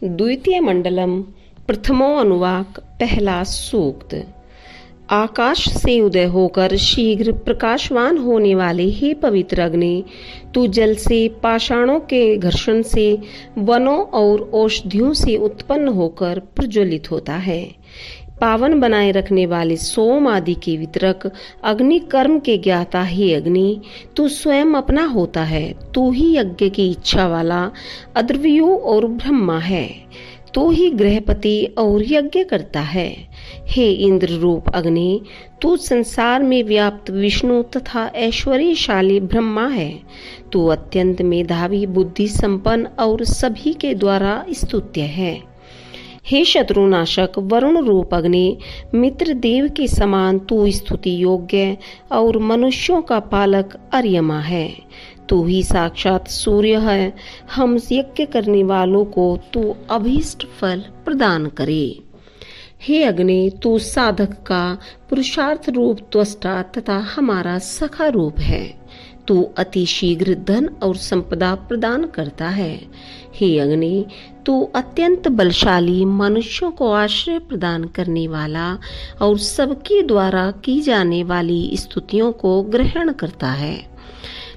द्वितीय मंडलम प्रथमो अनुवाक पहला सूक्त। आकाश से उदय होकर शीघ्र प्रकाशवान होने वाले हे पवित्र अग्नि, तू जल से, पाषाणों के घर्षण से, वनों और औषधियों से उत्पन्न होकर प्रज्वलित होता है। पावन बनाए रखने वाले सोम आदि के वितरक, अग्नि कर्म के ज्ञाता हे अग्नि, तू स्वयं अपना होता है। तू ही यज्ञ की इच्छा वाला अद्रव्यो और ब्रह्मा है। तू ही गृहपति और यज्ञ करता है। हे इंद्र रूप अग्नि, तू संसार में व्याप्त विष्णु तथा ऐश्वर्यशाली ब्रह्मा है। तू अत्यंत मेधावी, बुद्धि संपन्न और सभी के द्वारा स्तुत्य है। हे शत्रुनाशक वरुण रूप अग्नि, मित्र देव के समान तू स्तुति योग्य और मनुष्यों का पालक अर्यमा है। तू ही साक्षात सूर्य है। हम यज्ञ करने वालों को तू अभीष्ट फल प्रदान करे। हे अग्नि, तू साधक का पुरुषार्थ रूप त्वष्टा तथा हमारा सखा रूप है। तू अति शीघ्र धन और संपदा प्रदान करता है। हे अग्नि, तू अत्यंत बलशाली, मनुष्यों को आश्रय प्रदान करने वाला और सबके द्वारा की जाने वाली स्तुतियों को ग्रहण करता है।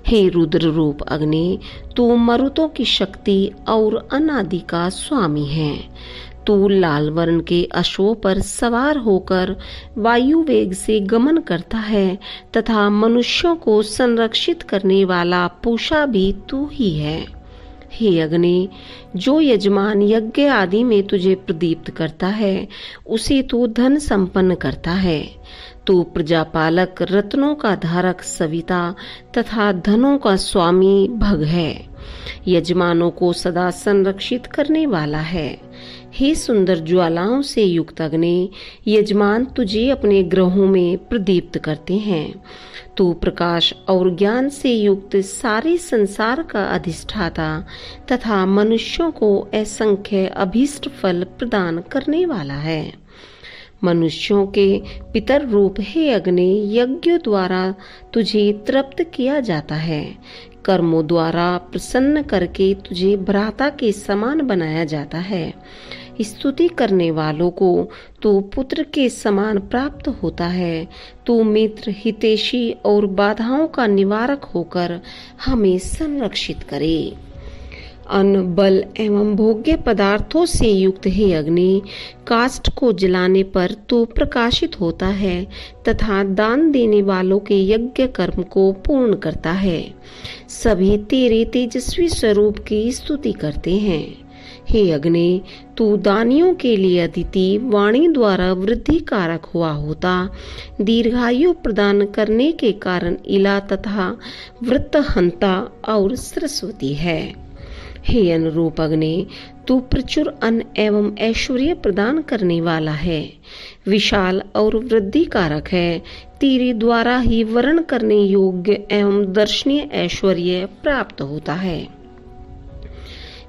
हे रुद्र रूप अग्नि, तू मरुतों की शक्ति और अनादि का स्वामी है। तू लाल वर्ण के अश्वों पर सवार होकर वायु वेग से गमन करता है तथा मनुष्यों को संरक्षित करने वाला पूषा भी तू ही है। हे अग्नि, जो यजमान यज्ञ आदि में तुझे प्रदीप्त करता है, उसे तू धन संपन्न करता है। तू प्रजापालक, रत्नों का धारक सविता तथा धनों का स्वामी भग है। यजमानों को सदा संरक्षित करने वाला है। हे सुंदर ज्वालाओं से युक्त अग्नि, यजमान तुझे अपने ग्रहों में प्रदीप्त करते हैं। तू प्रकाश और ज्ञान से युक्त सारे संसार का अधिष्ठाता तथा मनुष्यों को असंख्य अभीष्ट फल प्रदान करने वाला है। मनुष्यों के पितर रूप हे अग्नि, यज्ञों द्वारा तुझे तृप्त किया जाता है। कर्मों द्वारा प्रसन्न करके तुझे भ्राता के समान बनाया जाता है। स्तुति करने वालों को तू पुत्र के समान प्राप्त होता है। तू मित्र, हितैषी और बाधाओं का निवारक होकर हमें संरक्षित करे। अन्न, बल एवं भोग्य पदार्थों से युक्त हे अग्नि, काष्ठ को जलाने पर तू प्रकाशित होता है तथा दान देने वालों के यज्ञ कर्म को पूर्ण करता है। सभी तेरे तेजस्वी स्वरूप की स्तुति करते हैं। हे अग्नि, तू दानियों के लिए अदिति, वाणी द्वारा वृद्धि कारक हुआ होता, दीर्घायु प्रदान करने के कारण इला तथा वृत्तहंता और सरस्वती है। हे अनुरूप अग्नि, तू प्रचुर अन्न एवं ऐश्वर्य प्रदान करने वाला है, विशाल और वृद्धि कारक है। तेरे द्वारा ही वर्ण करने योग्य एवं दर्शनीय ऐश्वर्य प्राप्त होता है।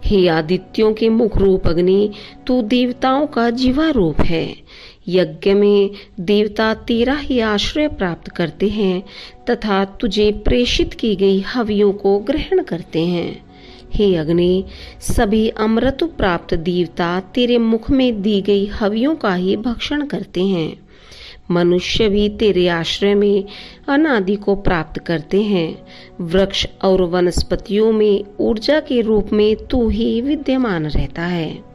हे आदित्यों के मुख रूप अग्नि, तू देवताओं का जीवा रूप है। यज्ञ में देवता तेरा ही आश्रय प्राप्त करते हैं तथा तुझे प्रेषित की गई हवियों को ग्रहण करते हैं। हे अग्नि, सभी अमृत प्राप्त देवता तेरे मुख में दी गई हवियों का ही भक्षण करते हैं। मनुष्य भी तेरे आश्रय में अनादि को प्राप्त करते हैं। वृक्ष और वनस्पतियों में ऊर्जा के रूप में तू ही विद्यमान रहता है।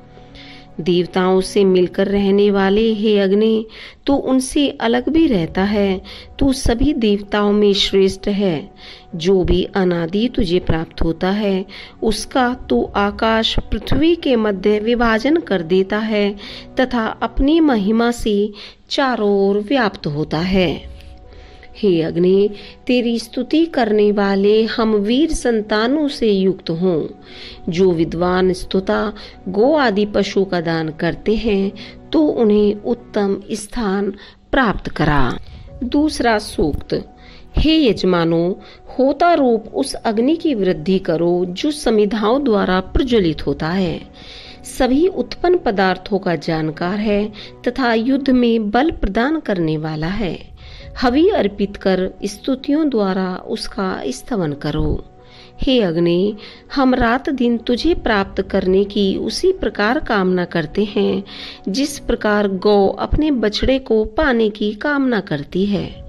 देवताओं से मिलकर रहने वाले हे अग्नि, तू उनसे अलग भी रहता है। तू सभी देवताओं में श्रेष्ठ है। जो भी अनादि तुझे प्राप्त होता है, उसका तू आकाश पृथ्वी के मध्य विभाजन कर देता है तथा अपनी महिमा से चारों ओर व्याप्त होता है। हे अग्नि, तेरी स्तुति करने वाले हम वीर संतानों से युक्त हों। जो विद्वान स्तुता गो आदि पशु का दान करते हैं, तो उन्हें उत्तम स्थान प्राप्त करा। दूसरा सूक्त। हे यजमानों, होता रूप उस अग्नि की वृद्धि करो जो समिधाओं द्वारा प्रज्वलित होता है, सभी उत्पन्न पदार्थों का जानकार है तथा युद्ध में बल प्रदान करने वाला है। हवि अर्पित कर स्तुतियों द्वारा उसका स्तवन करो। हे अग्नि, हम रात दिन तुझे प्राप्त करने की उसी प्रकार कामना करते हैं जिस प्रकार गौ अपने बछड़े को पाने की कामना करती है।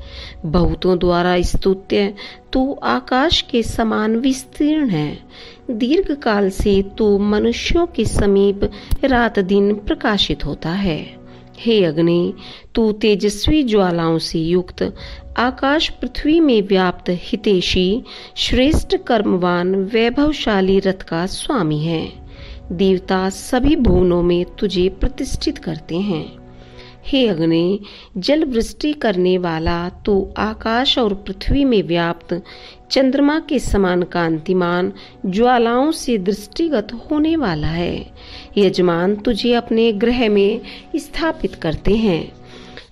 बहुतों द्वारा स्तुत्य तू आकाश के समान विस्तीर्ण है। दीर्घ काल से तू मनुष्यों के समीप रात दिन प्रकाशित होता है। हे अग्नि, तू तेजस्वी ज्वालाओं से युक्त आकाश पृथ्वी में व्याप्त हितैषी श्रेष्ठ कर्मवान वैभवशाली रथ का स्वामी है। देवता सभी भुवनों में तुझे प्रतिष्ठित करते हैं। हे अग्नि, जल वृष्टि करने वाला तू आकाश और पृथ्वी में व्याप्त चंद्रमा के समान कांतिमान ज्वालाओं से दृष्टिगत होने वाला है। यजमान तुझे अपने गृह में स्थापित करते हैं।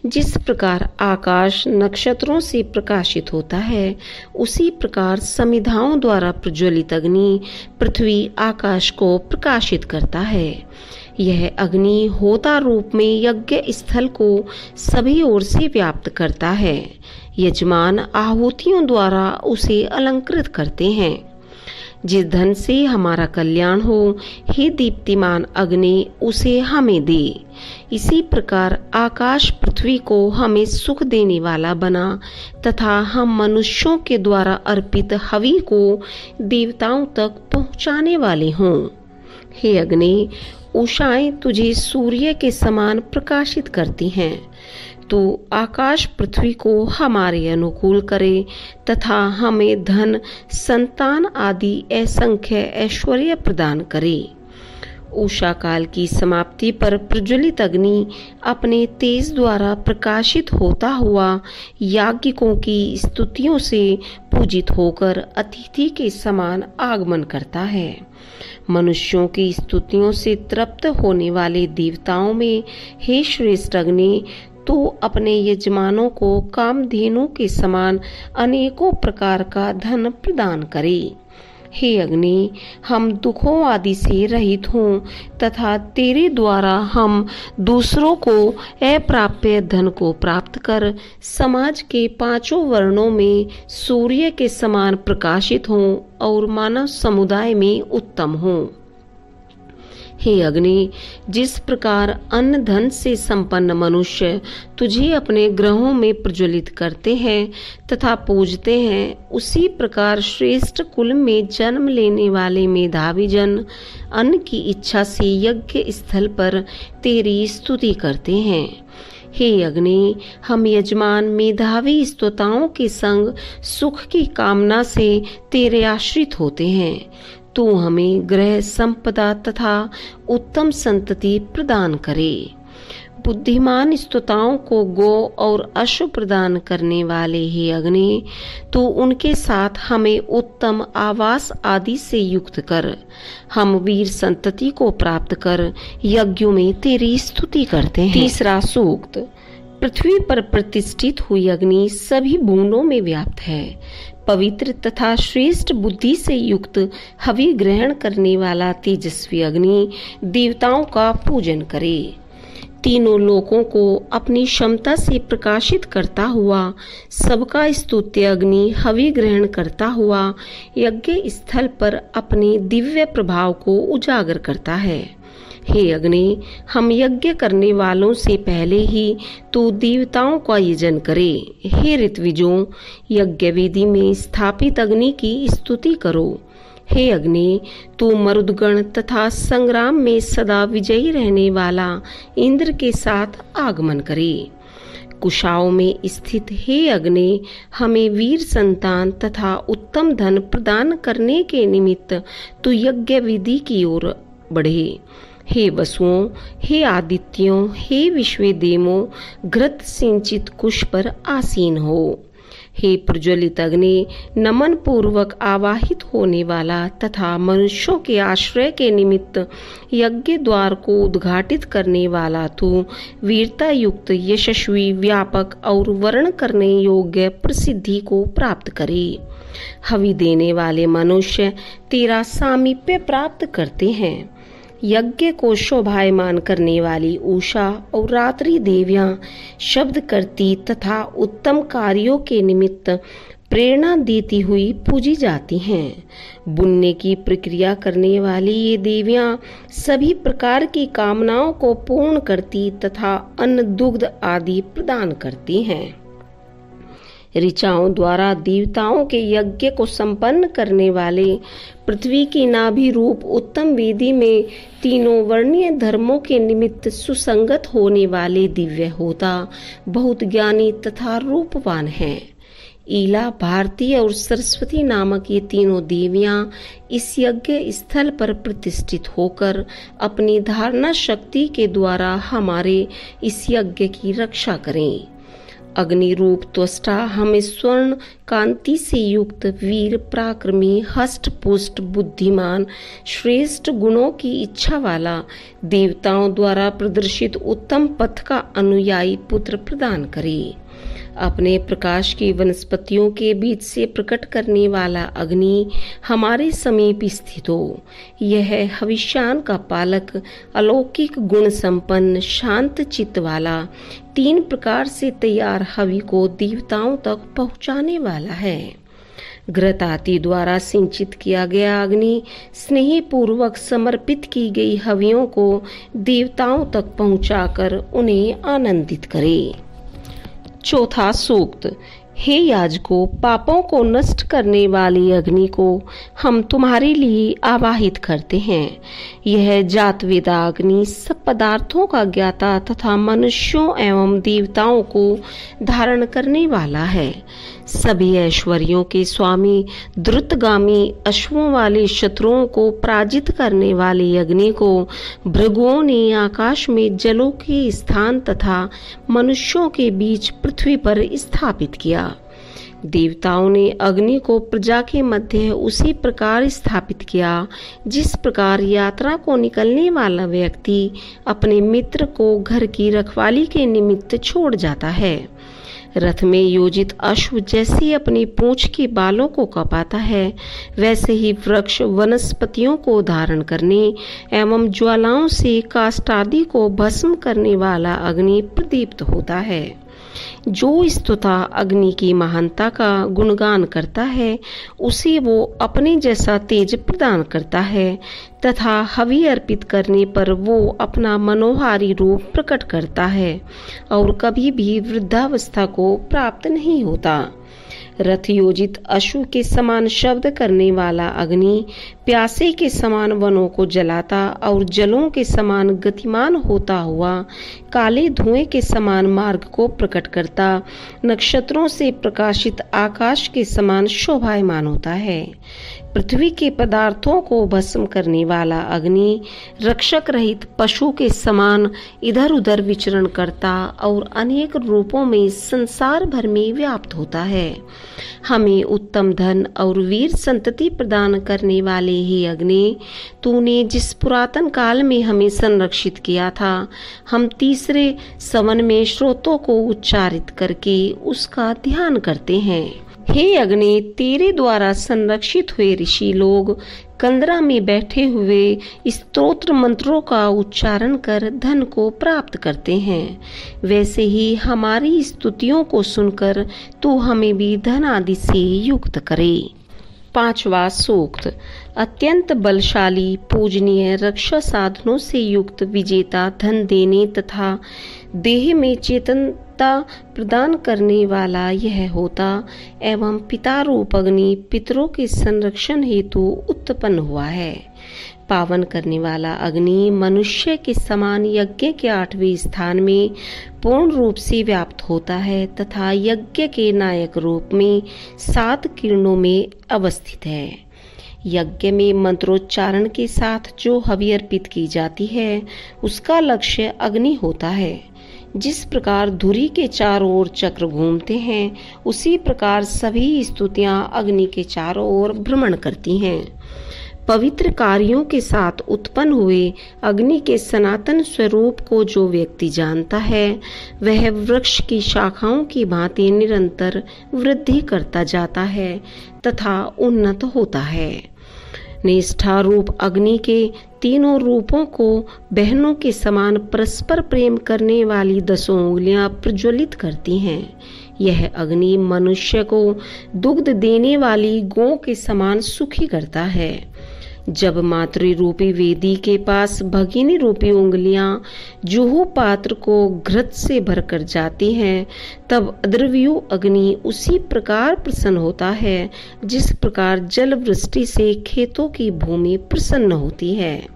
जिस प्रकार आकाश नक्षत्रों से प्रकाशित होता है, उसी प्रकार समिधाओं द्वारा प्रज्वलित अग्नि पृथ्वी आकाश को प्रकाशित करता है। यह अग्नि होता रूप में यज्ञ स्थल को सभी ओर से व्याप्त करता है। यजमान आहुतियों द्वारा उसे अलंकृत करते हैं। जिस धन से हमारा कल्याण हो, हे दीप्तिमान अग्नि, उसे हमें दे। इसी प्रकार आकाश पृथ्वी को हमें सुख देने वाला बना तथा हम मनुष्यों के द्वारा अर्पित हवि को देवताओं तक पहुँचाने वाले हों। हे अग्नि, उषाएं तुझे सूर्य के समान प्रकाशित करती हैं। तू आकाश पृथ्वी को हमारे अनुकूल करे तथा हमें धन, संतान आदि असंख्य ऐश्वर्य प्रदान करे। उषा काल की समाप्ति पर प्रज्वलित अग्नि अपने तेज द्वारा प्रकाशित होता हुआ याज्ञिकों की स्तुतियों से पूजित होकर अतिथि के समान आगमन करता है। मनुष्यों की स्तुतियों से तृप्त होने वाले देवताओं में हे श्रेष्ठ अग्नि, तू अपने यजमानों को कामधेनु के समान अनेकों प्रकार का धन प्रदान करे। हे अग्नि, हम दुखों आदि से रहित हों तथा तेरे द्वारा हम दूसरों को अप्राप्य धन को प्राप्त कर समाज के पांचों वर्णों में सूर्य के समान प्रकाशित हों और मानव समुदाय में उत्तम हों। हे अग्नि, जिस प्रकार अन्न धन से संपन्न मनुष्य तुझे अपने ग्रहों में प्रज्वलित करते हैं तथा पूजते हैं, उसी प्रकार श्रेष्ठ कुल में जन्म लेने वाले मेधावी जन अन्न की इच्छा से यज्ञ स्थल पर तेरी स्तुति करते हैं। हे अग्नि, हम यजमान मेधावी स्तुताओं के संग सुख की कामना से तेरे आश्रित होते हैं। तू हमें ग्रह संपदा तथा उत्तम संतति प्रदान करे। बुद्धिमान स्तुताओं को गो और अश्व प्रदान करने वाले हे अग्नि, तू उनके साथ हमें उत्तम आवास आदि से युक्त कर। हम वीर संतति को प्राप्त कर यज्ञों में तेरी स्तुति करते हैं। तीसरा सूक्त। पृथ्वी पर प्रतिष्ठित हुई अग्नि सभी भुवनों में व्याप्त है। पवित्र तथा श्रेष्ठ बुद्धि से युक्त हवि ग्रहण करने वाला तेजस्वी अग्नि देवताओं का पूजन करे। तीनों लोकों को अपनी क्षमता से प्रकाशित करता हुआ सबका स्तुत्य अग्नि हवि ग्रहण करता हुआ यज्ञ स्थल पर अपने दिव्य प्रभाव को उजागर करता है। हे अग्नि, हम यज्ञ करने वालों से पहले ही तू देवताओं का यजन करे। हे ऋत्विजों, यज्ञ वेदी में स्थापित अग्नि की स्तुति करो। हे अग्नि, तू मरुदगण तथा संग्राम में सदा विजयी रहने वाला इंद्र के साथ आगमन करे। कुशाओं में स्थित हे अग्नि, हमें वीर संतान तथा उत्तम धन प्रदान करने के निमित्त तू यज्ञ विधि की ओर बढ़े। हे वसुओं, हे आदित्यों, हे विश्वदेवों, घृत सिंचित कुश पर आसीन हो। हे प्रज्वलित अग्नि, नमन पूर्वक आवाहित होने वाला तथा मनुष्यों के आश्रय के निमित्त यज्ञ द्वार को उद्घाटित करने वाला तू वीरता युक्त, यशस्वी, व्यापक और वर्ण करने योग्य प्रसिद्धि को प्राप्त करे। हवि देने वाले मनुष्य तेरा सामीप्य प्राप्त करते हैं। यज्ञ को शोभायमान करने वाली उषा और रात्रि देवियां शब्द करती तथा उत्तम कार्यों के निमित्त प्रेरणा देती हुई पूजी जाती हैं। बुनने की प्रक्रिया करने वाली ये देवियां सभी प्रकार की कामनाओं को पूर्ण करती तथा अन्न, दुग्ध आदि प्रदान करती हैं। ऋचाओं द्वारा देवताओं के यज्ञ को संपन्न करने वाले पृथ्वी की नाभि रूप उत्तम वेदी में तीनों वर्णीय धर्मों के निमित्त सुसंगत होने वाले दिव्य होता बहुत ज्ञानी तथा रूपवान हैं। ईला, भारती और सरस्वती नामक ये तीनों देवियां इस यज्ञ स्थल पर प्रतिष्ठित होकर अपनी धारणा शक्ति के द्वारा हमारे इस यज्ञ की रक्षा करें। अग्नि रूप त्वष्टा हमें स्वर्ण कांति से युक्त वीर, पराक्रमी, हष्ट पुष्ट, बुद्धिमान, श्रेष्ठ गुणों की इच्छा वाला, देवताओं द्वारा प्रदर्शित उत्तम पथ का अनुयायी पुत्र प्रदान करे। अपने प्रकाश की वनस्पतियों के बीच से प्रकट करने वाला अग्नि हमारे समीप स्थित हो। यह हविष्यान का पालक, अलौकिक गुण संपन्न, शांत चित्त वाला, 3 प्रकार से तैयार हवि को देवताओं तक पहुंचाने वाला है। घृताति द्वारा सिंचित किया गया अग्नि स्नेह पूर्वक समर्पित की गई हवियों को देवताओं तक पहुंचाकर उन्हें आनंदित करे। चौथा सूक्त। हे याजकों, पापों को नष्ट करने वाली अग्नि को हम तुम्हारे लिए आवाहित करते हैं। यह जात वेदा अग्नि सब पदार्थों का ज्ञाता तथा मनुष्यों एवं देवताओं को धारण करने वाला है। सभी ऐश्वर्यों के स्वामी, द्रुतगामी अश्वों वाले शत्रुओं को पराजित करने वाली अग्नि को भृगुओं ने आकाश में जलों के स्थान तथा मनुष्यों के बीच पृथ्वी पर स्थापित किया। देवताओं ने अग्नि को प्रजा के मध्य उसी प्रकार स्थापित किया जिस प्रकार यात्रा को निकलने वाला व्यक्ति अपने मित्र को घर की रखवाली के निमित्त छोड़ जाता है। रथ में योजित अश्व जैसे अपनी पूंछ के बालों को कपाता है, वैसे ही वृक्ष वनस्पतियों को धारण करने एवं ज्वालाओं से काष्ठ आदि को भस्म करने वाला अग्नि प्रदीप्त होता है। जो स्तुता अग्नि की महानता का गुणगान करता है, उसे वो अपने जैसा तेज प्रदान करता है तथा हवि अर्पित करने पर वो अपना मनोहारी रूप प्रकट करता है और कभी भी वृद्धावस्था को प्राप्त नहीं होता। रथ योजित अश्व के समान शब्द करने वाला अग्नि प्यासे के समान वनों को जलाता और जलों के समान गतिमान होता हुआ काले धुएं के समान मार्ग को प्रकट करता, नक्षत्रों से प्रकाशित आकाश के समान शोभायमान होता है। पृथ्वी के पदार्थों को भस्म करने वाला अग्नि रक्षक रहित पशु के समान इधर उधर विचरण करता और अनेक रूपों में संसार भर में व्याप्त होता है। हमें उत्तम धन और वीर संतति प्रदान करने वाले ही अग्नि, तूने जिस पुरातन काल में हमें संरक्षित किया था, हम तीसरे सवन में श्रोतों को उच्चारित करके उसका ध्यान करते हैं। हे अग्नि, तेरे द्वारा संरक्षित हुए ऋषि लोग कंदरा में बैठे हुए स्तोत्र मंत्रों का उच्चारण कर धन को प्राप्त करते हैं। वैसे ही हमारी स्तुतियों को सुनकर तू हमें भी धन आदि से युक्त करे। 5वां सूक्त। अत्यंत बलशाली, पूजनीय, रक्षा साधनों से युक्त, विजेता, धन देने तथा देह में चेतनता प्रदान करने वाला यह होता एवं पिता रूप अग्नि पितरों के संरक्षण हेतु उत्पन्न हुआ है। पावन करने वाला अग्नि मनुष्य के समान यज्ञ के 8वें स्थान में पूर्ण रूप से व्याप्त होता है तथा यज्ञ के नायक रूप में 7 किरणों में अवस्थित है। यज्ञ में मंत्रोच्चारण के साथ जो हवि अर्पित की जाती है उसका लक्ष्य अग्नि होता है। जिस प्रकार धुरी के चारों ओर चक्र घूमते हैं, उसी प्रकार सभी स्तुतियां अग्नि के चारों ओर भ्रमण करती हैं। पवित्र कार्यों के साथ उत्पन्न हुए अग्नि के सनातन स्वरूप को जो व्यक्ति जानता है, वह वृक्ष की शाखाओं की भांति निरंतर वृद्धि करता जाता है तथा उन्नत होता है। निष्ठा रूप अग्नि के तीनों रूपों को बहनों के समान परस्पर प्रेम करने वाली 10 उंगलियां प्रज्वलित करती हैं। यह अग्नि मनुष्य को दुग्ध देने वाली गौ के समान सुखी करता है। जब मातृ रूपी वेदी के पास भगिनी रूपी उंगलियां जुहू पात्र को घृत से भरकर जाती हैं, तब अद्रव्यू अग्नि उसी प्रकार प्रसन्न होता है जिस प्रकार जल वृष्टि से खेतों की भूमि प्रसन्न होती है।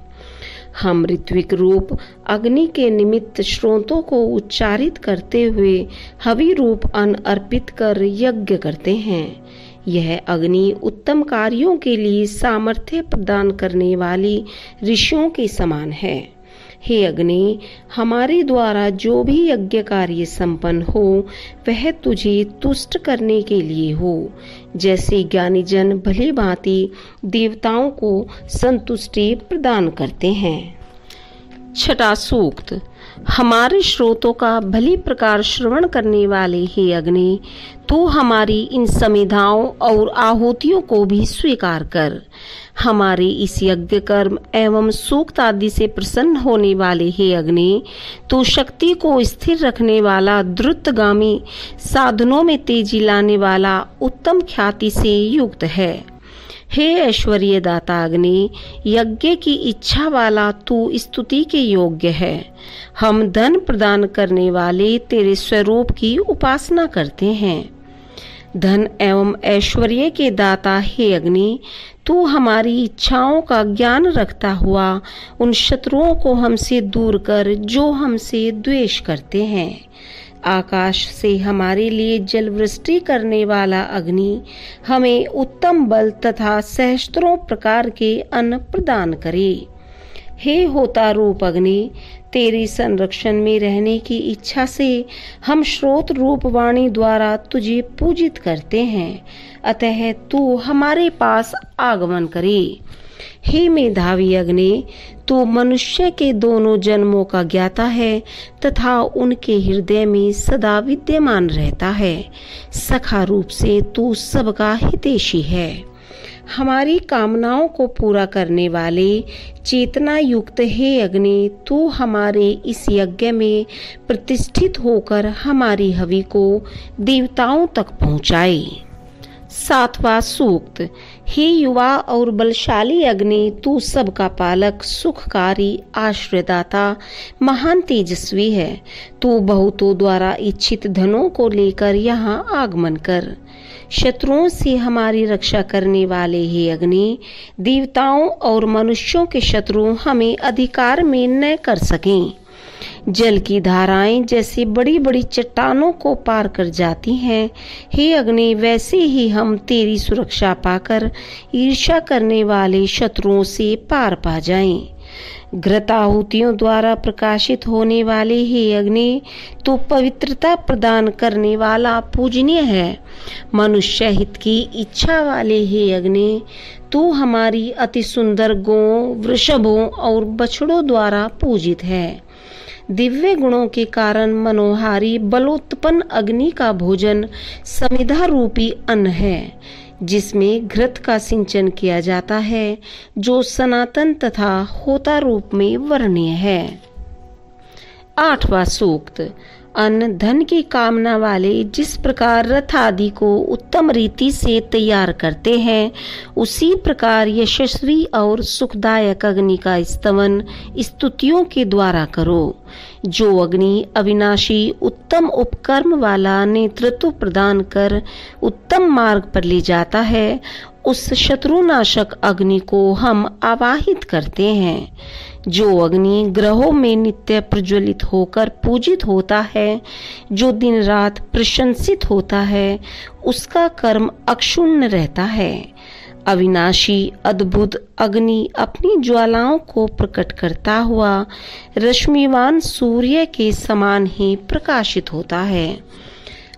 हम ऋत्विक रूप अग्नि के निमित्त स्रोतों को उच्चारित करते हुए हवि रूप अन्न अर्पित कर यज्ञ करते हैं। यह अग्नि उत्तम कार्यों के लिए सामर्थ्य प्रदान करने वाली ऋषियों के समान है। हे अग्नि, हमारे द्वारा जो भी यज्ञ कार्य संपन्न हो वह तुझे तुष्ट करने के लिए हो, जैसे ज्ञानी जन भली भांति देवताओं को संतुष्टि प्रदान करते हैं। छठा सूक्त। हमारे श्रोतों का भली प्रकार श्रवण करने वाले हे अग्नि, तू हमारी इन समिधाओं और आहुतियों को भी स्वीकार कर। हमारे इस यज्ञ कर्म एवं सूक्त आदि से प्रसन्न होने वाले हे अग्नि, तू शक्ति को स्थिर रखने वाला, द्रुतगामी, साधनों में तेजी लाने वाला, उत्तम ख्याति से युक्त है। हे ऐश्वर्य दाता अग्नि, यज्ञ की इच्छा वाला तू स्तुति के योग्य है। हम धन प्रदान करने वाले तेरे स्वरूप की उपासना करते हैं। धन एवं ऐश्वर्य के दाता हे अग्नि, तू हमारी इच्छाओं का ज्ञान रखता हुआ उन शत्रुओं को हमसे दूर कर जो हमसे द्वेष करते हैं। आकाश से हमारे लिए जल वृष्टि करने वाला अग्नि हमें उत्तम बल तथा सहस्त्रों प्रकार के अन्न प्रदान करे। हे होता रूप अग्नि, तेरी संरक्षण में रहने की इच्छा से हम श्रोत रूप वाणी द्वारा तुझे पूजित करते हैं, अतः तू हमारे पास आगमन करे। हे मेधावी अग्नि, तू मनुष्य के दोनों जन्मों का ज्ञाता है तथा उनके हृदय में सदा विद्यमान रहता है। सखा रूप से तू सबका हितैषी है। हमारी कामनाओं को पूरा करने वाले चेतना युक्त हे अग्नि, तू हमारे इस यज्ञ में प्रतिष्ठित होकर हमारी हवि को देवताओं तक पहुँचाए। सातवां सूक्त। हे युवा और बलशाली अग्नि, तू सबका पालक, सुखकारी, आश्रयदाता, महान तेजस्वी है। तू बहुतों द्वारा इच्छित धनों को लेकर यहाँ आगमन कर। शत्रुओं से हमारी रक्षा करने वाले हे अग्नि, देवताओं और मनुष्यों के शत्रु हमें अधिकार में न कर सकें। जल की धाराएं जैसे बड़ी बड़ी चट्टानों को पार कर जाती हैं, हे अग्नि, वैसे ही हम तेरी सुरक्षा पाकर ईर्ष्या करने वाले शत्रुओं से पार पा जाएं। घृताहुतियों द्वारा प्रकाशित होने वाले हे अग्नि, तो पवित्रता प्रदान करने वाला पूजनीय है। मनुष्य हित की इच्छा वाले हे अग्नि, तू हमारी अति सुंदर गौओं, वृषभों और बछड़ों द्वारा पूजित है। दिव्य गुणों के कारण मनोहारी बलोत्पन्न अग्नि का भोजन समिधा रूपी अन्न है, जिसमें घृत का सिंचन किया जाता है, जो सनातन तथा होता रूप में वर्णीय है। आठवां सूक्त। अन्न धन की कामना वाले जिस प्रकार रथ आदि को उत्तम रीति से तैयार करते हैं, उसी प्रकार यशस्वी और सुखदायक अग्नि का स्तवन स्तुतियों के द्वारा करो। जो अग्नि अविनाशी उत्तम उपकर्म वाला नेतृत्व प्रदान कर उत्तम मार्ग पर ले जाता है, उस शत्रुनाशक अग्नि को हम आवाहित करते हैं। जो अग्नि ग्रहों में नित्य प्रज्वलित होकर पूजित होता है, जो दिन रात प्रशंसित होता है, उसका कर्म अक्षुण्ण रहता है। अविनाशी अद्भुत अग्नि अपनी ज्वालाओं को प्रकट करता हुआ रश्मिवान सूर्य के समान ही प्रकाशित होता है।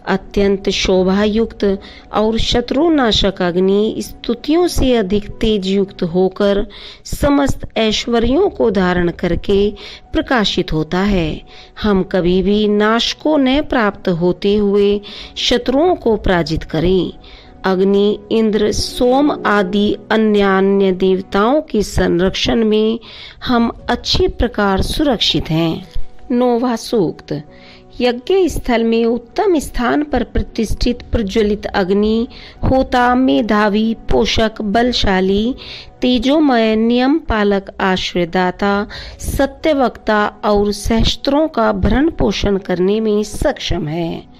अत्यंत शोभा युक्त और शत्रुनाशक अग्नि स्तुतियों से अधिक तेज युक्त होकर समस्त ऐश्वर्यों को धारण करके प्रकाशित होता है। हम कभी भी नाश को न प्राप्त होते हुए शत्रुओं को पराजित करें। अग्नि, इंद्र, सोम आदि अन्य देवताओं के संरक्षण में हम अच्छी प्रकार सुरक्षित हैं। 9वां सूक्त। यज्ञ स्थल में उत्तम स्थान पर प्रतिष्ठित प्रज्वलित अग्नि होता मेधावी, पोषक, बलशाली, तेजोमय, नियम पालक, आश्रयदाता, सत्यवक्ता और सहस्त्रों का भरण पोषण करने में सक्षम है।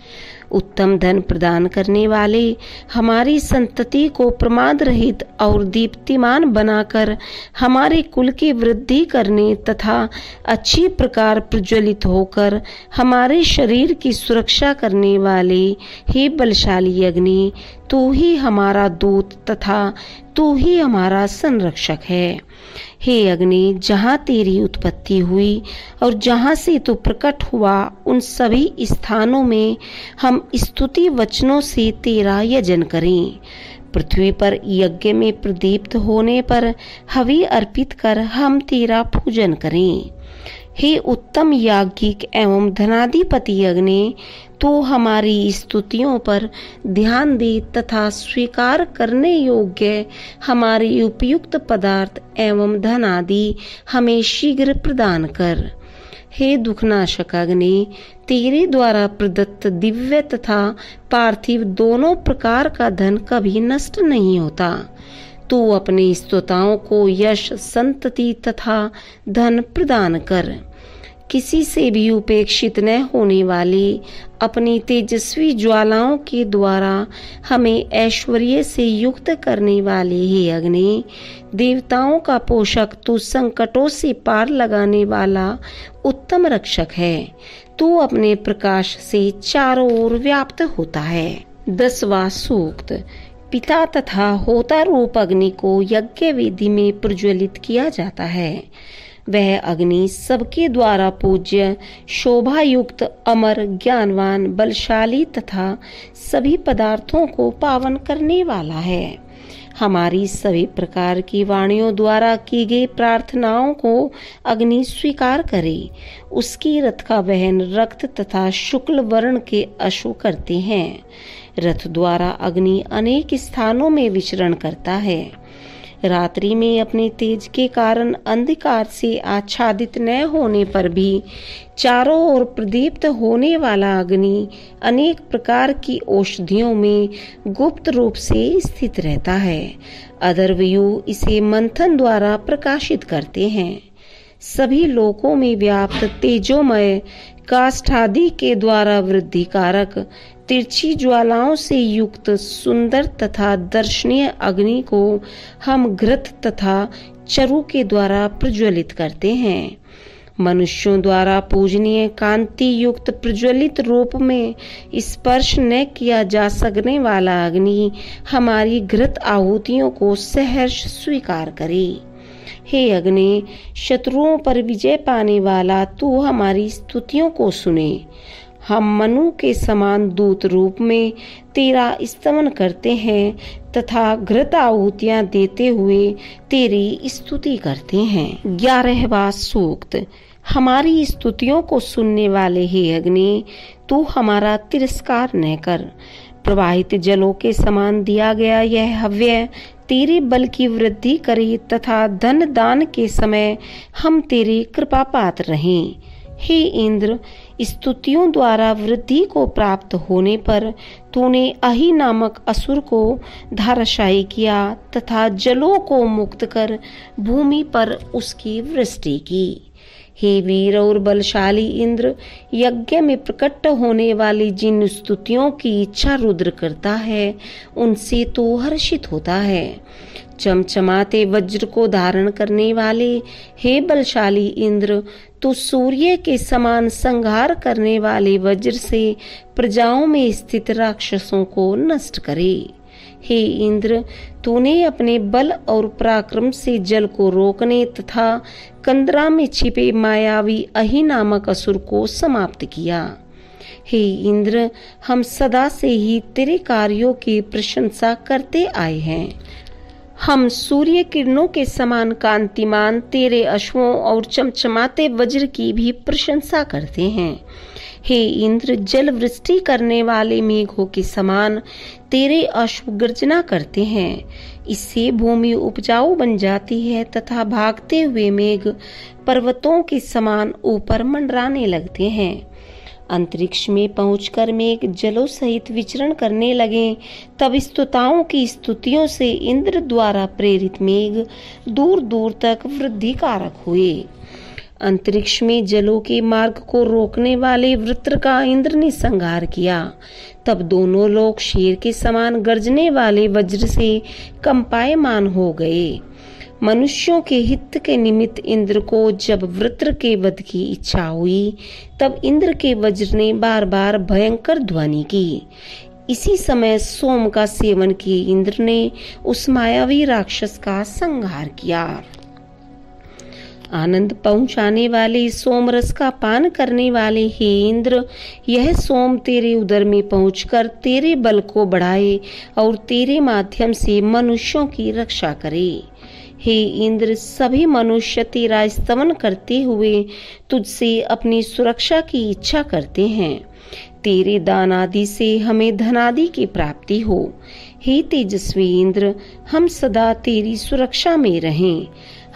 उत्तम धन प्रदान करने वाले, हमारी संतति को प्रमाद रहित और दीप्तिमान बनाकर हमारे कुल की वृद्धि करने तथा अच्छी प्रकार प्रज्वलित होकर हमारे शरीर की सुरक्षा करने वाले, हे बलशाली अग्नि, तू ही हमारा दूत तथा तू ही हमारा संरक्षक है। हे अग्नि, जहाँ तेरी उत्पत्ति हुई और जहाँ से तू प्रकट हुआ, उन सभी स्थानों में हम स्तुति वचनों से तेरा यजन करें। पृथ्वी पर यज्ञ में प्रदीप्त होने पर हवि अर्पित कर हम तेरा पूजन करें। हे उत्तम याज्ञिक एवं धनाधिपति अग्नि, तू हमारी स्तुतियों पर ध्यान दे तथा स्वीकार करने योग्य हमारे उपयुक्त पदार्थ एवं धन आदि हमें शीघ्र प्रदान कर। हे दुखनाशक अग्नि, तेरे द्वारा प्रदत्त दिव्य तथा पार्थिव दोनों प्रकार का धन कभी नष्ट नहीं होता। तू अपने स्तोताओं को यश, संतति तथा धन प्रदान कर। किसी से भी उपेक्षित न होने वाली अपनी तेजस्वी ज्वालाओं के द्वारा हमें ऐश्वर्य से युक्त करने वाले हे अग्नि, देवताओं का पोषक, तू संकटों से पार लगाने वाला उत्तम रक्षक है। तू अपने प्रकाश से चारों ओर व्याप्त होता है। 10वां सूक्त। पिता तथा होता रूप अग्नि को यज्ञ वेदी में प्रज्वलित किया जाता है। वह अग्नि सबके द्वारा पूज्य, शोभा युक्त, अमर, ज्ञानवान, बलशाली तथा सभी पदार्थों को पावन करने वाला है। हमारी सभी प्रकार की वाणियों द्वारा की गई प्रार्थनाओं को अग्नि स्वीकार करे। उसकी रथ का वहन रक्त तथा शुक्ल वर्ण के अश्व करते हैं। रथ द्वारा अग्नि अनेक स्थानों में विचरण करता है। रात्रि में अपने तेज के कारण अंधकार से आच्छादित न होने पर भी चारों ओर प्रदीप्त होने वाला अग्नि अनेक प्रकार की औषधियों में गुप्त रूप से स्थित रहता है। अधर्वयु इसे मंथन द्वारा प्रकाशित करते हैं। सभी लोकों में व्याप्त तेजोमय काष्ठादि के द्वारा वृद्धि कारक तिरछी ज्वालाओं से युक्त सुंदर तथा दर्शनीय अग्नि को हम घृत तथा चरु के द्वारा प्रज्वलित करते हैं। मनुष्यों द्वारा पूजनीय कांति युक्त प्रज्वलित रूप में स्पर्श न किया जा सकने वाला अग्नि हमारी घृत आहुतियों को सहर्ष स्वीकार करे। हे अग्नि, शत्रुओं पर विजय पाने वाला, तू हमारी स्तुतियों को सुने। हम मनु के समान दूत रूप में तेरा स्तमन करते हैं तथा घृत आहुतियां देते हुए तेरी स्तुति करते हैं। 11वां सूक्त। हमारी स्तुतियों को सुनने वाले हे अग्नि, तू हमारा तिरस्कार न कर। प्रवाहित जलों के समान दिया गया यह हव्य तेरे बल की वृद्धि करे तथा धन दान के समय हम तेरी कृपा पात्र रहें। हे इंद्र, स्तुतियों द्वारा वृद्धि को प्राप्त होने पर तूने अहि नामक असुर को धाराशायी किया तथा जलों को मुक्त कर भूमि पर उसकी वृष्टि की। हे वीर और बलशाली इंद्र, यज्ञ में प्रकट होने वाली जिन स्तुतियों की इच्छा रुद्र करता है उनसे तू हर्षित होता है। चमचमाते वज्र को धारण करने वाले हे बलशाली इंद्र, तू सूर्य के समान संहार करने वाले वज्र से प्रजाओं में स्थित राक्षसों को नष्ट करे। हे इंद्र, तूने अपने बल और पराक्रम से जल को रोकने तथा कंदरा में छिपे मायावी अहि नामक असुर को समाप्त किया। हे इंद्र, हम सदा से ही तेरे कार्यों की प्रशंसा करते आए हैं। हम सूर्य किरणों के समान कांतिमान तेरे अश्वों और चमचमाते वज्र की भी प्रशंसा करते हैं। हे इंद्र, जल वृष्टि करने वाले मेघों के समान तेरे अश्व गर्जना करते हैं। इससे भूमि उपजाऊ बन जाती है तथा भागते हुए मेघ पर्वतों के समान ऊपर मंडराने लगते हैं। अंतरिक्ष में पहुंचकर मेघ जलों सहित विचरण करने लगे, तब स्तुताओं की स्तुतियों से इंद्र द्वारा प्रेरित मेघ दूर दूर तक वृद्धि कारक हुए। अंतरिक्ष में जलों के मार्ग को रोकने वाले वृत्र का इंद्र ने संहार किया। तब दोनों लोग शेर के समान गर्जने वाले वज्र से कंपायमान हो गए। मनुष्यों के हित के निमित्त इंद्र को जब वृत्र के वध की इच्छा हुई, तब इंद्र के वज्र ने बार बार भयंकर ध्वनि की। इसी समय सोम का सेवन किए इंद्र ने उस मायावी राक्षस का संहार किया। आनंद पहुंचाने वाले सोम रस का पान करने वाले हे इंद्र, यह सोम तेरे उदर में पहुंचकर तेरे बल को बढ़ाए और तेरे माध्यम से मनुष्यों की रक्षा करे। हे इंद्र, सभी मनुष्य तेरा स्तवन करते हुए तुझसे अपनी सुरक्षा की इच्छा करते हैं। तेरे दान आदि से हमें धनादि की प्राप्ति हो। हे तेजस्वी इंद्र, हम सदा तेरी सुरक्षा में रहें।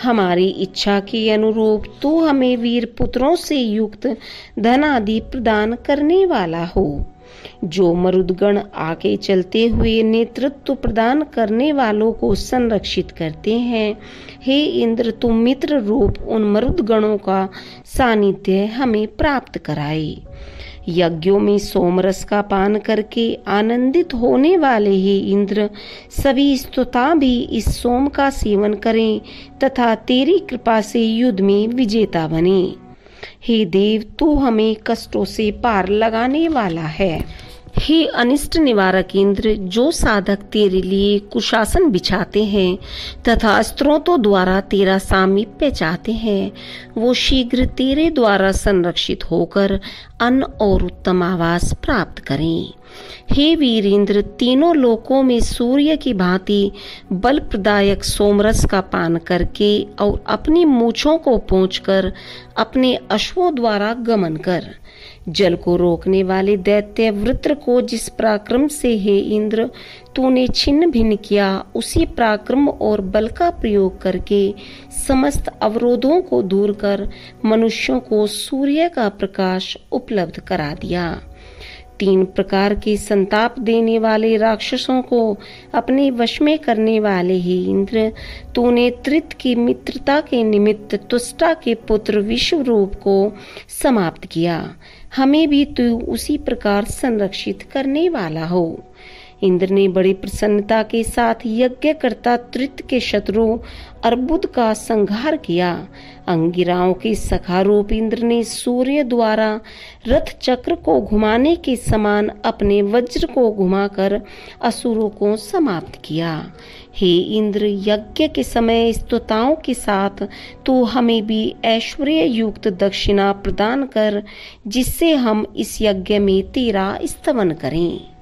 हमारी इच्छा के अनुरूप तू हमें वीर पुत्रों से युक्त धन आदि प्रदान करने वाला हो। जो मरुदगण आगे चलते हुए नेतृत्व प्रदान करने वालों को संरक्षित करते हैं, हे इंद्र, तुम मित्र रूप उन मरुदगणों का सानिध्य हमें प्राप्त कराए। यज्ञों में सोमरस का पान करके आनंदित होने वाले हे इंद्र, सभी स्तुता भी इस सोम का सेवन करें तथा तेरी कृपा से युद्ध में विजेता बने। हे देव, तू हमें कष्टों से पार लगाने वाला है। हे अनिष्ट निवारक इंद्र, जो साधक तेरे लिए कुशासन बिछाते हैं तथा स्त्रोतों द्वारा तेरा सामीप्य चाहते हैं, वो शीघ्र तेरे द्वारा संरक्षित होकर अन्न और उत्तम आवास प्राप्त करें। हे वीर इंद्र, तीनों लोकों में सूर्य की भांति बल प्रदायक सोमरस का पान करके और अपनी मूछों को पोंछकर अपने अश्वों द्वारा गमन कर। जल को रोकने वाले दैत्य वृत्र को जिस पराक्रम से हे इंद्र तूने छिन्न भिन्न किया, उसी पराक्रम और बल का प्रयोग करके समस्त अवरोधों को दूर कर मनुष्यों को सूर्य का प्रकाश उपलब्ध करा दिया। 3 प्रकार के संताप देने वाले राक्षसों को अपने वश में करने वाले ही इंद्र, तूने त्रित की मित्रता के निमित्त तुष्टा के पुत्र विश्वरूप को समाप्त किया। हमें भी तू उसी प्रकार संरक्षित करने वाला हो। इंद्र ने बड़ी प्रसन्नता के साथ यज्ञकर्ता त्रित के शत्रु अर्बुद का संहार किया। अंगिराओं के सखा रूप इंद्र ने सूर्य द्वारा रथ चक्र को घुमाने के समान अपने वज्र को घुमाकर असुरों को समाप्त किया। हे इंद्र, यज्ञ के समय स्तुताओं के साथ तू हमें भी ऐश्वर्य युक्त दक्षिणा प्रदान कर, जिससे हम इस यज्ञ में तेरा स्तवन करें।